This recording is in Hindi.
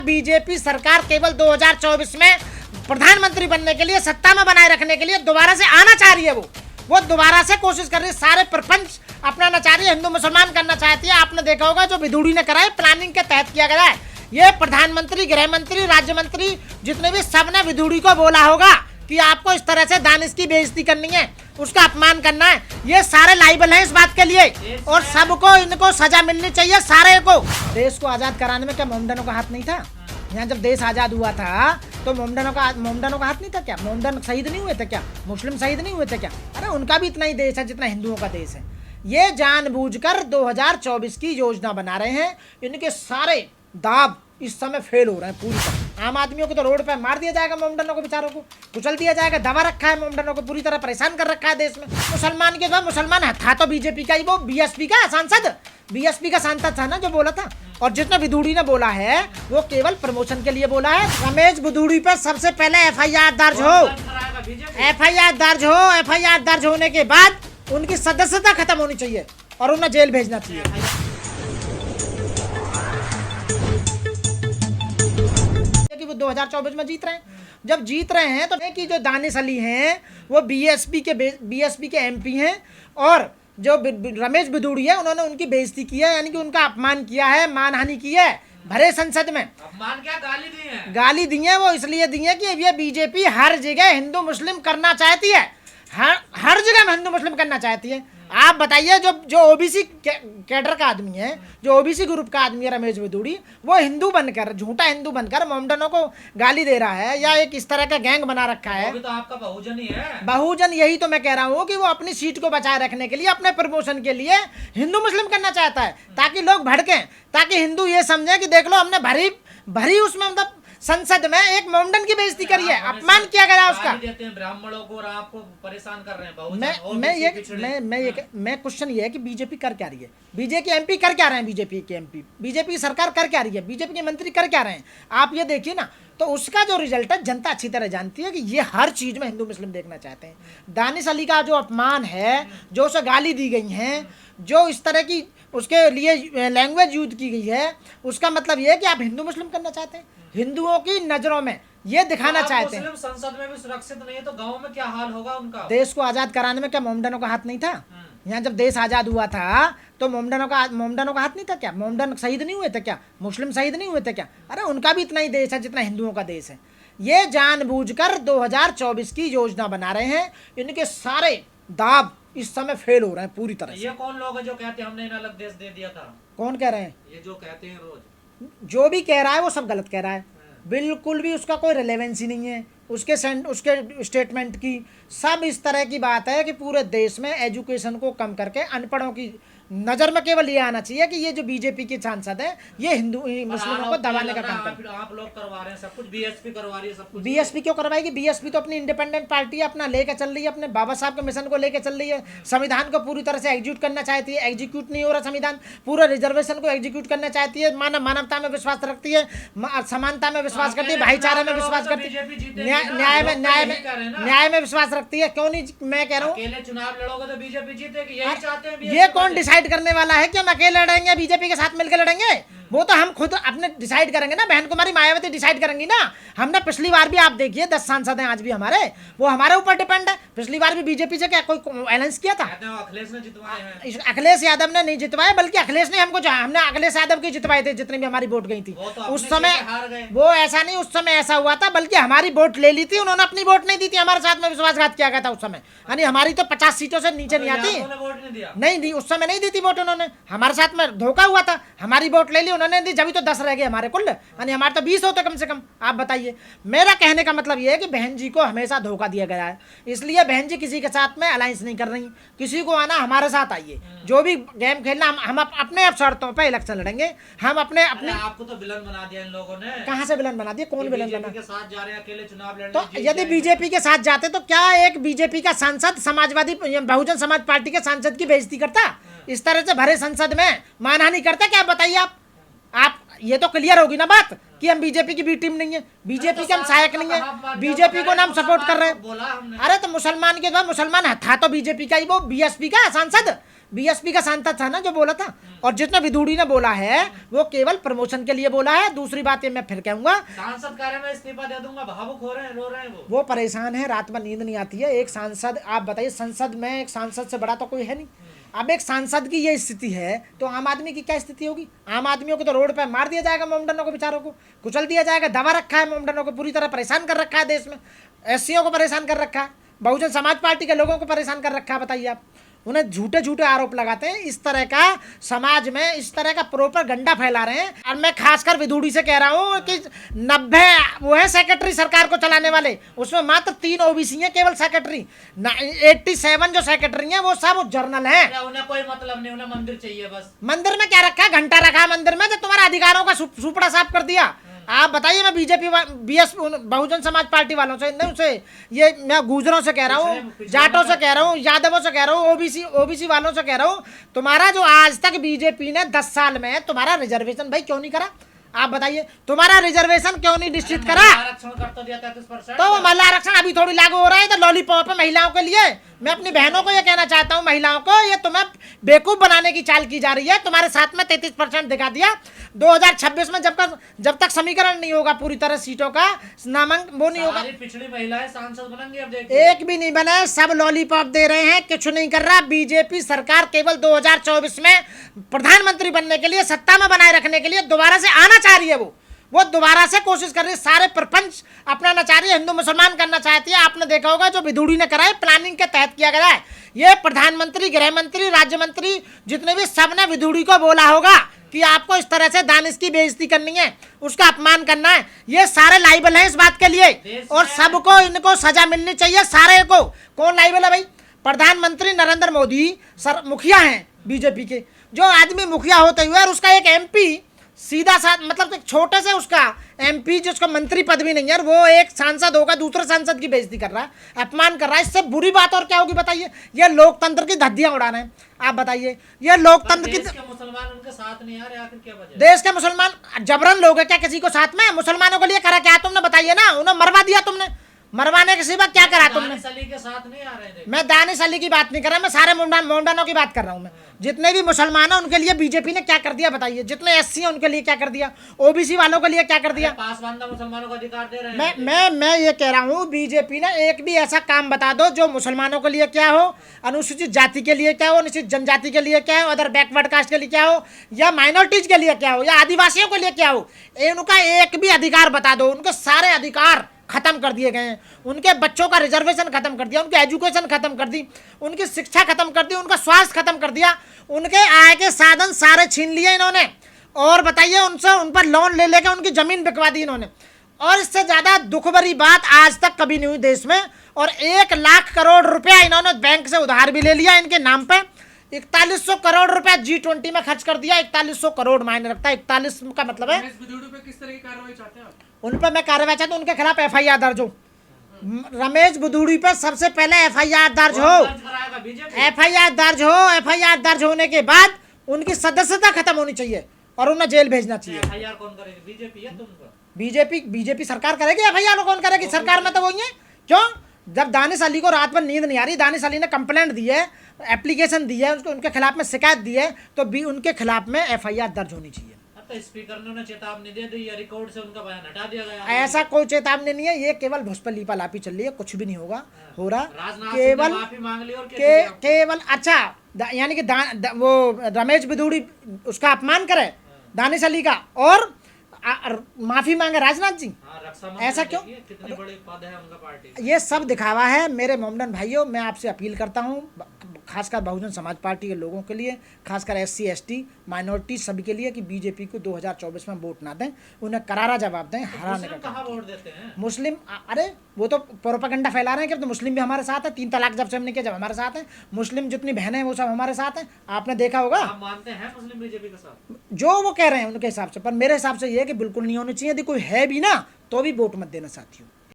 बीजेपी सरकार केवल 2024 में प्रधानमंत्री बनने के लिए, सत्ता में बनाए रखने के लिए दोबारा से आना चाह रही है। वो दोबारा से कोशिश कर रही है, सारे प्रपंच अपनाना चाह रही है, हिंदू मुसलमान करना चाहती है। आपने देखा होगा जो विधूड़ी ने करा है, प्लानिंग के तहत किया गया है। ये प्रधानमंत्री, गृह मंत्री, राज्य मंत्री जितने भी, सबने विधूड़ी को बोला होगा कि आपको इस तरह से दानिश की बेइज्जती करनी है, उसका अपमान करना है। ये सारे लाइबल हैं इस बात के लिए, और सबको इनको सजा मिलनी चाहिए, सारे को। देश को आजाद कराने में क्या मोमडनों का हाथ नहीं था? यहाँ जब देश आजाद हुआ था तो मोमडनों का हाथ नहीं था क्या? मोमडन शहीद नहीं हुए थे क्या? मुस्लिम शहीद नहीं हुए थे क्या? अरे उनका भी इतना ही देश है जितना हिंदुओं का देश है। ये जानबूझकर 2024 की योजना बना रहे हैं। इनके सारे दाव इस समय फेल हो रहे हैं पूरी तरह। आम आदमियों को तो रोड पे मार दिया जाएगा, मोमडनों को बेचारों को कुचल दिया जाएगा, दबा रखा है मोमडनों को, पूरी तरह परेशान कर रखा है देश में। मुसलमान के बाद मुसलमान था तो बीजेपी का ही, वो बीएसपी का सांसद, बीएसपी का सांसद था ना जो बोला था। और जितना विधूड़ी ने बोला है वो केवल प्रमोशन के लिए बोला है। रमेश विधूड़ी पे सबसे पहले एफआईआर दर्ज हो, एफआईआर दर्ज होने के बाद उनकी सदस्यता खत्म होनी चाहिए और उन्हें जेल भेजना चाहिए। कि वो 2024 में जीत रहे हैं। जब जीत रहे हैं तो कि जो दानिश अली हैं वो बीएसपी के एमपी हैं, और जो रमेश विधूड़ी है उन्होंने उनकी बेइज्जती की है, यानी कि उनका अपमान किया है, मानहानि की है भरे संसद में। अपमान क्या, गाली दी है? गाली दी है, वो इसलिए दी है कि ये बीजेपी हर जगह हिंदू मुस्लिम करना चाहती है, हर जगह में हिंदू मुस्लिम करना चाहती है। आप बताइए, जो ओबीसी कैडर का आदमी है, जो ओबीसी ग्रुप का आदमी है रमेश विधूड़ी, वो हिंदू बनकर, झूठा हिंदू बनकर मोमडनों को गाली दे रहा है, या एक इस तरह का गैंग बना रखा है। वो भी तो आपका बहुजन ही है। बहुजन, यही तो मैं कह रहा हूँ कि वो अपनी सीट को बचाए रखने के लिए, अपने प्रमोशन के लिए हिंदू मुस्लिम करना चाहता है, ताकि लोग भड़कें, ताकि हिंदू ये समझे कि देख लो हमने भरी उसमें मतलब संसद में एक मोमडन की बेइज्जती करी है, अपमान किया गया उसका। देते हैं ब्राह्मणों को और आपको परेशान कर रहे हैं बहुजन। मैं क्वेश्चन ये है कि बीजेपी कर क्या रही है? बीजेपी के एमपी कर क्या रहे हैं? बीजेपी के एमपी, बीजेपी की सरकार कर क्या रही है? बीजेपी के मंत्री कर क्या रहे हैं? आप ये देखिए ना, तो उसका जो रिजल्ट है जनता अच्छी तरह जानती है कि ये हर चीज में हिंदू मुस्लिम देखना चाहते हैं। दानिश अली का जो अपमान है, जो उसे गाली दी गई हैं, जो इस तरह की उसके लिए लैंग्वेज यूज की गई है, उसका मतलब ये है कि आप हिंदू मुस्लिम करना चाहते हैं, हिंदुओं की नजरों में ये दिखाना चाहते हैं। मुस्लिम संसद में भी सुरक्षित नहीं है तो गांव में क्या हाल होगा उनका? देश को आजाद कराने में क्या मोमडनों का हाथ नहीं था? यहाँ जब देश आजाद हुआ था तो मोमडनों का हाथ नहीं था क्या? मोमडन शहीद नहीं हुए थे क्या? मुस्लिम शहीद नहीं हुए थे क्या? अरे उनका भी इतना ही देश है जितना हिंदुओं का देश है। ये जानबूझकर 2024 की योजना बना रहे हैं। इनके सारे दाव इस समय फेल हो रहे हैं पूरी तरह से। ये कौन लोग हैं जो कहते हैं हमने इन अलग देश दे दिया था? कौन कह रहे हैं? ये जो कहते हैं रोज, जो भी कह रहा है वो सब गलत कह रहा है, बिल्कुल भी उसका कोई रिलेवेंस ही नहीं है उसके स्टेटमेंट की। सब इस तरह की बात है कि पूरे देश में एजुकेशन को कम करके अनपढ़ों की नजर में केवल ये आना चाहिए कि ये जो बीजेपी के सांसद हैं ये हिंदू मुस्लिमों को दबाने का काम करते हैं। आप लोग करवा रहे हैं सब कुछ, बीएसपी करवा रही है सब कुछ। बीएसपी क्यों करवाएगी? बीएसपी तो अपनी इंडिपेंडेंट पार्टी है, अपना लेकर चल रही है, अपने बाबा साहब के मिशन को लेकर चल रही है, संविधान को पूरी तरह से एग्जीक्यूट करना चाहती है, एग्जीक्यूट नहीं हो रहा संविधान, पूरा रिजर्वेशन को एग्जीक्यूट करना चाहती है, मानवता में विश्वास रखती है, समानता में विश्वास करती है, भाईचारे में विश्वास करती है, न्याय में विश्वास रखती है। क्यों नहीं? मैं कह रहा हूँ अकेले चुनाव लड़ोगे तो बीजेपी जीतेगी, यही चाहते हैं। ये कौन डिसाइड करने वाला है कि हम अकेले लड़ेंगे बीजेपी के साथ मिलकर लड़ेंगे? वो तो हम खुद अपने डिसाइड करेंगे ना। बहन कुमारी मायावती डिसाइड करेंगी ना। हमने पिछली बार भी, आप देखिए 10 सांसद हैं आज भी हमारे, वो हमारे ऊपर डिपेंड है। पिछली बार भी बीजेपी से क्या कोई अलायंस किया था? अखिलेश ने जितवाए हैं। अखिलेश यादव ने नहीं जितवाए, बल्कि अखिलेश ने हमको, हमने अखिलेश यादव की जितवाए थे जितनी भी हमारी वोट गई थी उस समय। वो ऐसा नहीं, उस समय ऐसा हुआ था बल्कि हमारी वोट ले ली थी उन्होंने, अपनी वोट नहीं दी थी, हमारे साथ में विश्वासघात किया गया था उस समय। यानी हमारी तो 50 सीटों से नीचे नहीं आती, नहीं दी उस समय, नहीं दी थी वोट उन्होंने, हमारे साथ में धोखा हुआ था। हमारी वोट ले ली उन्होंने दी, जब तो 10 रह गए हमारे कुल, यानी हमारे तो 20 होते कम से कम। आप बताइए, मेरा कहने का मतलब ये है कि बहन जी को हमेशा धोखा दिया गया है, इसलिए बहन जी किसी के साथ में अलायंस नहीं कर रही। किसी को आना हमारे साथ आइए, जो भी गेम खेलना हम अपने शर्तों पे इलेक्शन लड़ेंगे। हम अपने आपको तो विलन बना दिया इन लोगों ने। कहाँ से विलन बना दिया? कौन विलन बना? के साथ जा रहे हैं, अकेले चुनाव लड़ने। तो यदि बीजेपी के साथ जाते तो क्या एक बीजेपी का सांसद समाजवादी बहुजन समाज पार्टी के सांसद की बेइज्जती करता? इस तरह से भरे संसद में मानहानि करता? क्या बताइए आप ये तो क्लियर होगी ना बात कि हम बीजेपी की बी टीम नहीं है, बीजेपी के हम सहायक नहीं है, बीजेपी को नाम सपोर्ट कर रहे हैं। अरे तो मुसलमान के बाद मुसलमान था तो बीजेपी का ही, वो बीएसपी का सांसद, बीएसपी का सांसद था ना जो बोला था, और जितना विधूड़ी ने बोला है वो केवल प्रमोशन के लिए बोला है। दूसरी बात ये मैं फिर कहूंगा, सांसद कार्य में इस्तीफा दे दूंगा, भावुक हो रहे हैं, रो रहे हैं वो परेशान है, रात में नींद नहीं आती है। एक सांसद, आप बताइए, संसद में एक सांसद से बड़ा तो कोई है नहीं। अब एक सांसद की ये स्थिति है तो आम आदमी की क्या स्थिति होगी? आम आदमियों को तो रोड पे मार दिया जाएगा, मोमडनों को, बेचारों को कुचल दिया जाएगा। दबा रखा है मोमडनों को, पूरी तरह परेशान कर रखा है देश में। एससीओ को परेशान कर रखा है, बहुजन समाज पार्टी के लोगों को परेशान कर रखा है। बताइए आप, उन्हें झूठे झूठे आरोप लगाते हैं। इस तरह का समाज में इस तरह का प्रोपेगेंडा फैला रहे हैं। और मैं खासकर विधूड़ी से कह रहा हूँ कि 90 वो है सेक्रेटरी सरकार को चलाने वाले, उसमें मात्र 3 ओबीसी हैं केवल सेक्रेटरी। 87 जो सेक्रेटरी हैं वो सब जर्नल हैं। उन्हें कोई मतलब नहीं, उन्हें मंदिर चाहिए बस। मंदिर में क्या रखा है? घंटा रखा है मंदिर में, जो तुम्हारा अधिकारों का सुपड़ा साफ कर दिया। आप बताइए, मैं BJP BS Bahujan Samaj party वालों से नहीं, उसे ये मैं गुजरों से कह रहा हूँ, जाटों से कह रहा हूँ, यादवों से कह रहा हूँ, ओबीसी वालों से कह रहा हूँ, तुम्हारा जो आज तक बीजेपी ने 10 साल में तुम्हारा रिजर्वेशन भाई क्यों नहीं करा? आप बताइए, तुम्हारा रिजर्वेशन क्यों नहीं निश्चित करा? आरक्षण कर तो दिया 33%। तो वो महिला आरक्षण अभी थोड़ी लागू हो रहा है, तो लॉलीपॉप है महिलाओं के लिए। मैं अपनी बहनों को ये कहना चाहता हूँ, महिलाओं को, ये तुम्हें बेवकूफ बनाने की चाल की जा रही है। तुम्हारे साथ में 33% दिखा दिया। 2026 में जब तक समीकरण नहीं होगा पूरी तरह सीटों का, नामांकन वो नहीं होगा, पिछड़ी महिलाएं सांसद बनेंगी। अब देखिए, एक भी नहीं बने, सब लॉलीपॉप दे रहे हैं, कुछ नहीं कर रहा। बीजेपी सरकार केवल 2024 में प्रधानमंत्री बनने के लिए, सत्ता में बनाए रखने के लिए दोबारा से आना चाह रही है। वो दोबारा से कोशिश कर रही है, सारे प्रपंच अपनाना चाह रही है, हिंदू मुसलमान करना चाहती है। आपने देखा होगा जो विधूड़ी ने करा है, प्लानिंग के तहत किया गया है। ये प्रधानमंत्री, गृह मंत्री, राज्य मंत्री जितने भी, सबने विधूड़ी को बोला होगा कि आपको इस तरह से दानिश की बेइज्जती करनी है, उसका अपमान करना है। ये सारे लाइबल हैं इस बात के लिए, और सबको इनको सजा मिलनी चाहिए, सारे को। कौन लाइबल है भाई? प्रधानमंत्री नरेंद्र मोदी सर मुखिया हैं बीजेपी के। जो आदमी मुखिया होते हुए और उसका एक एमपी सीधा साथ, मतलब एक छोटे से उसका एमपी जिसको मंत्री पद भी नहीं है, वो एक सांसद होगा, दूसरे सांसद की बेइज्जती कर रहा है, अपमान कर रहा है। इससे बुरी बात और क्या होगी बताइए? ये लोकतंत्र की धज्जियां उड़ा रहे हैं। आप बताइए, ये लोकतंत्र की, देश के मुसलमान उनके साथ नहीं आ रहे, आखिर क्या वजह? देश के मुसलमान जबरन लोग हैं क्या किसी को साथ में? मुसलमानों के लिए करा क्या तुमने? बताइए ना, उन्हें मरवा दिया तुमने, मरवाने के सिवा क्या करा तुमने? दानिश अली के साथ नहीं आ रहे थे। मैं दानिश अली की बात नहीं कर रहा, मैं सारे मोमडनों की बात कर रहा हूँ। मैं जितने भी मुसलमान हैं उनके लिए बीजेपी ने क्या कर दिया बताइए? जितने एससी हैं उनके लिए क्या कर दिया? ओबीसी वालों के लिए क्या कर दिया? पासवान मुसलमानों को अधिकार दे रहे हैं। मैं ये कह रहा हूँ, बीजेपी ने एक भी ऐसा काम बता दो जो मुसलमानों के लिए क्या हो, अनुसूचित जाति के लिए क्या हो, अनुसूचित जनजाति के लिए क्या हो, अदर बैकवर्ड कास्ट के लिए क्या हो, या माइनॉरिटीज के लिए क्या हो, या आदिवासियों के लिए क्या हो। उनका एक भी अधिकार बता दो। उनके सारे अधिकार खत्म कर दिए गए हैं। उनके बच्चों का रिजर्वेशन खत्म कर दिया, उनकी एजुकेशन खत्म कर दी, उनकी शिक्षा खत्म कर दी, उनका स्वास्थ्य खत्म कर दिया, उनके आय के साधन सारे छीन लिए इन्होंने। और बताइए, उनसे उन पर लोन ले लेकर उनकी जमीन बिकवा दी इन्होंने। और इससे ज्यादा दुख भरी बात आज तक कभी नहीं हुई देश में। और 1 लाख करोड़ रुपया इन्होंने बैंक से उधार भी ले लिया इनके नाम पे। 4100 करोड़ रुपया G20 में खर्च कर दिया। 4100 करोड़ मायने रखता है, 41 का मतलब है। किस तरह की कार्रवाई चाहते हैं आप? उन पर मैं कार्रवाई चाहता हूं, उनके खिलाफ FIR दर्ज हो। रमेश बुधूड़ी पर सबसे पहले FIR दर्ज हो। FIR दर्ज होने के बाद उनकी सदस्यता खत्म होनी चाहिए और उन्हें जेल भेजना चाहिए। FIR कौन करेगी? बीजेपी है तुमको? बीजेपी सरकार करेगी। FIR कौन करेगी? सरकार में तो वही है। क्यों? जब दानिश अली को रात में नींद नहीं आ रही, दानिश अली ने कंप्लेंट दी है, एप्लीकेशन दी है, उनके खिलाफ में शिकायत दी है, तो भी उनके खिलाफ में FIR दर्ज होनी चाहिए। तो स्पीकर ने उन्हें चेतावनी दे दी, रिकॉर्ड से उनका बयान हटा दिया गया। ऐसा कोई चेतावनी नहीं है, ये केवल भुसपा लीपा लापी चल रही है, कुछ भी नहीं होगा हो रहा। राजनाथ केवल सिंह ने माफी मांग ली और केवल अच्छा यानी कि वो रमेश बुधूड़ी उसका अपमान करे दानिश अली का, और माफी मांगे राजनाथ जी। ऐसा क्यों? कितने बड़े पद है उनका पार्टी। ये सब दिखावा है। मेरे मोमडन भाइयों, मैं आपसे अपील करता हूँ, खासकर बहुजन समाज पार्टी के लोगों के लिए, खासकर SC ST माइनॉरिटी सभी के लिए, कि बीजेपी को 2024 में वोट ना दें, उन्हें करारा जवाब दें, हराने का। कहाँ वोट देते हैं मुस्लिम? अरे वो तो प्रोपेगेंडा फैला रहे हैं कि तो मुस्लिम भी हमारे साथ है। 3 तलाक जब से हमने किया, जब हमारे साथ है। मुस्लिम जितनी बहनें हैं वो सब हमारे साथ हैं। आपने देखा होगा। आप मानते हैं मुस्लिम बीजेपी के साथ? जो वो कह रहे हैं उनके हिसाब से, पर मेरे हिसाब से ये है कि बिल्कुल नहीं होनी चाहिए। यदि कोई है भी ना तो भी वोट मत देना साथियों।